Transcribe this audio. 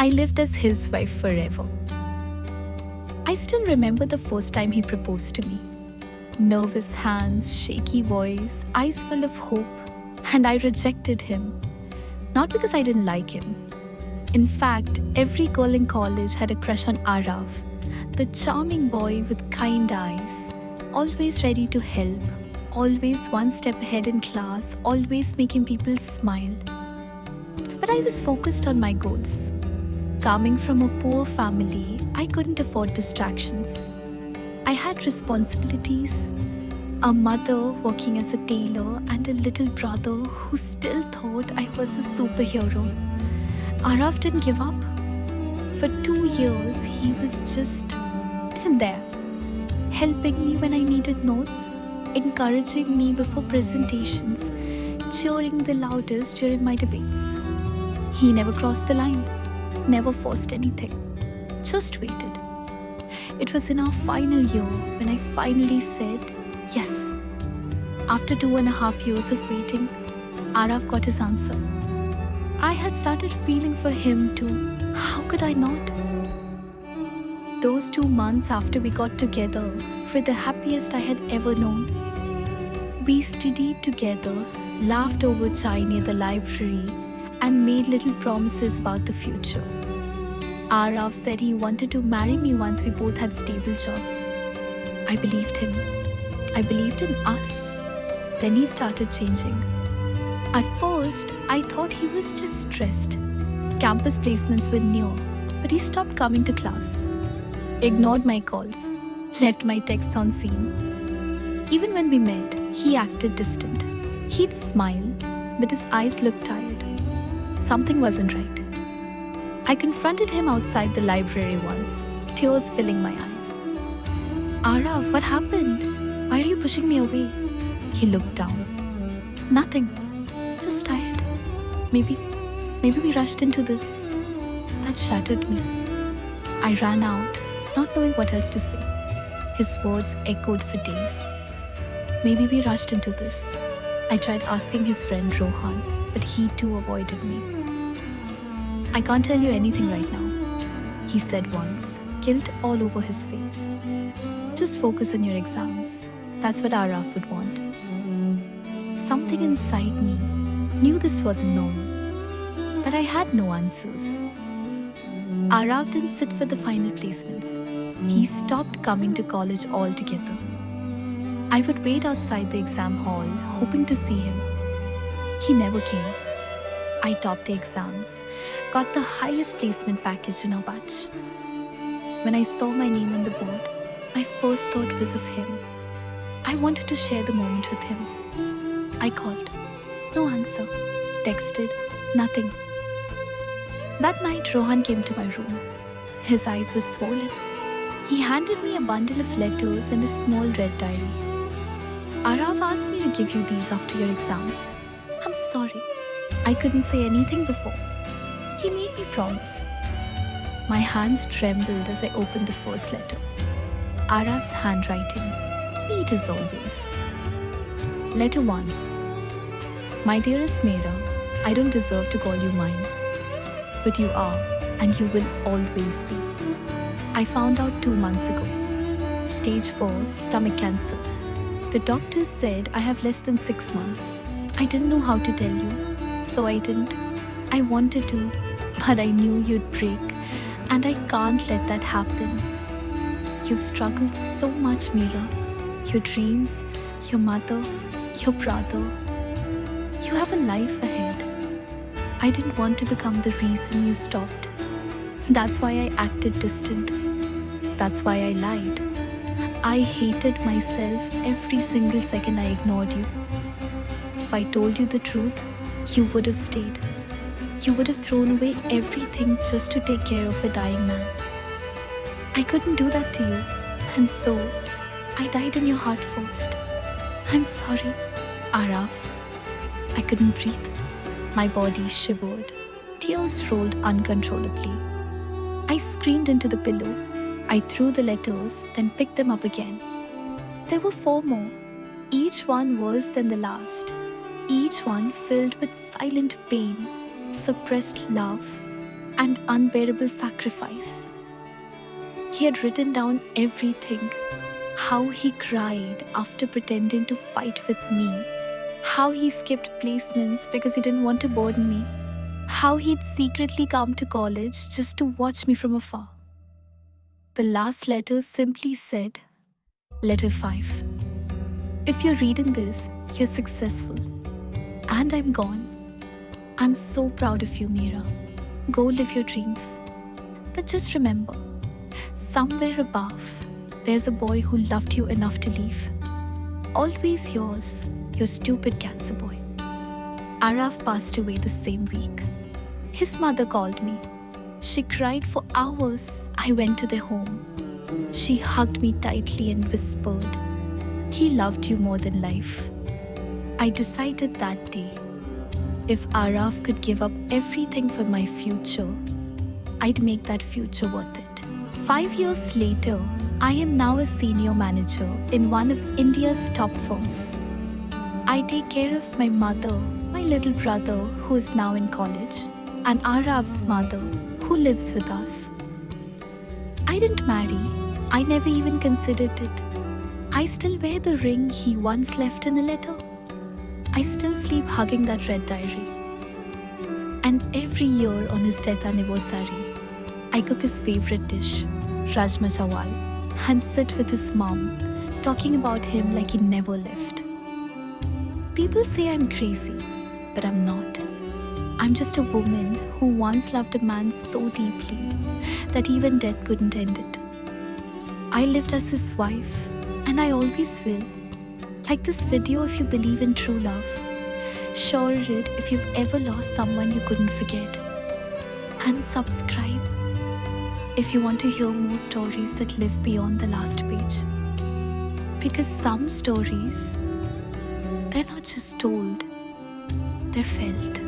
I lived as his wife forever. I still remember the first time he proposed to me. Nervous hands, shaky voice, eyes full of hope, and I rejected him. Not because I didn't like him. In fact, every girl in college had a crush on Arav, the charming boy with kind eyes, always ready to help, always one step ahead in class, always making people smile. But I was focused on my goals. Coming from a poor family, I couldn't afford distractions. I had responsibilities, a mother working as a tailor, and a little brother who still thought I was a superhero. Arav didn't give up. For 2 years, he was just there, helping me when I needed notes, encouraging me before presentations, cheering the loudest during my debates. He never crossed the line, never forced anything, just waited. It was in our final year when I finally said yes. After 2.5 years of waiting, Arav got his answer. I had started feeling for him too. How could I not? Those 2 months after we got together were the happiest I had ever known. We studied together, laughed over chai near the library, and made little promises about the future. Arav said he wanted to marry me once we both had stable jobs. I believed him. I believed in us. Then he started changing. At first, I thought he was just stressed. Campus placements were near, but he stopped coming to class, ignored my calls, left my texts on scene. Even when we met, he acted distant. He'd smile, but his eyes looked tired. Something wasn't right. I confronted him outside the library once, tears filling my eyes. Arav, what happened? Why are you pushing me away? He looked down. Nothing. Just tired. Maybe we rushed into this. That shattered me. I ran out, not knowing what else to say. His words echoed for days. Maybe we rushed into this. I tried asking his friend Rohan, but he too avoided me. I can't tell you anything right now, he said once, guilt all over his face. Just focus on your exams. That's what Arav would want. Something inside me knew this wasn't normal, but I had no answers. Arav didn't sit for the final placements. He stopped coming to college altogether. I would wait outside the exam hall, hoping to see him. He never came. I topped the exams, got the highest placement package in our batch. When I saw my name on the board, my first thought was of him. I wanted to share the moment with him. I called. No answer. Texted. Nothing. That night, Rohan came to my room. His eyes were swollen. He handed me a bundle of letters and a small red diary. Arav asked me to give you these after your exams. I'm sorry. I couldn't say anything before. He made me promise. My hands trembled as I opened the first letter. Arav's handwriting, neat as always. Letter 1. My dearest Meera, I don't deserve to call you mine, but you are, and you will always be. I found out 2 months ago. Stage 4, stomach cancer. The doctors said I have less than 6 months. I didn't know how to tell you, so I didn't. I wanted to, but I knew you'd break, and I can't let that happen. You've struggled so much, Meera. Your dreams, your mother, your brother. You have a life ahead. I didn't want to become the reason you stopped. That's why I acted distant. That's why I lied. I hated myself every single second I ignored you. If I told you the truth, you would have stayed. You would have thrown away everything just to take care of a dying man. I couldn't do that to you, and so I died in your heart first. I'm sorry, Arav. I couldn't breathe. My body shivered. Tears rolled uncontrollably. I screamed into the pillow. I threw the letters, then picked them up again. There were 4 more, each one worse than the last, each one filled with silent pain, suppressed love, and unbearable sacrifice. He had written down everything: how he cried after pretending to fight with me, how he skipped placements because he didn't want to burden me, how he'd secretly come to college just to watch me from afar. The last letter simply said, Letter 5. If you're reading this, you're successful. And I'm gone. I'm so proud of you, Meera. Go live your dreams. But just remember, somewhere above, there's a boy who loved you enough to leave. Always yours, your stupid cancer boy. Araf passed away the same week. His mother called me. She cried for hours. I went to their home. She hugged me tightly and whispered, "He loved you more than life." I decided that day, if Araf could give up everything for my future, I'd make that future worth it. 5 years later, I am now a senior manager in one of India's top firms. I take care of my mother, my little brother who is now in college, and Araf's mother who lives with us. I didn't marry. I never even considered it. I still wear the ring he once left in a letter. I still sleep hugging that red diary. And every year on his death anniversary, I cook his favorite dish, Rajma Chawal, and sit with his mom, talking about him like he never left. People say I'm crazy, but I'm not. I'm just a woman who once loved a man so deeply that even death couldn't end it. I lived as his wife, and I always will. Like this video if you believe in true love. Share it if you've ever lost someone you couldn't forget. And subscribe if you want to hear more stories that live beyond the last page. Because some stories, they're not just told, they're felt.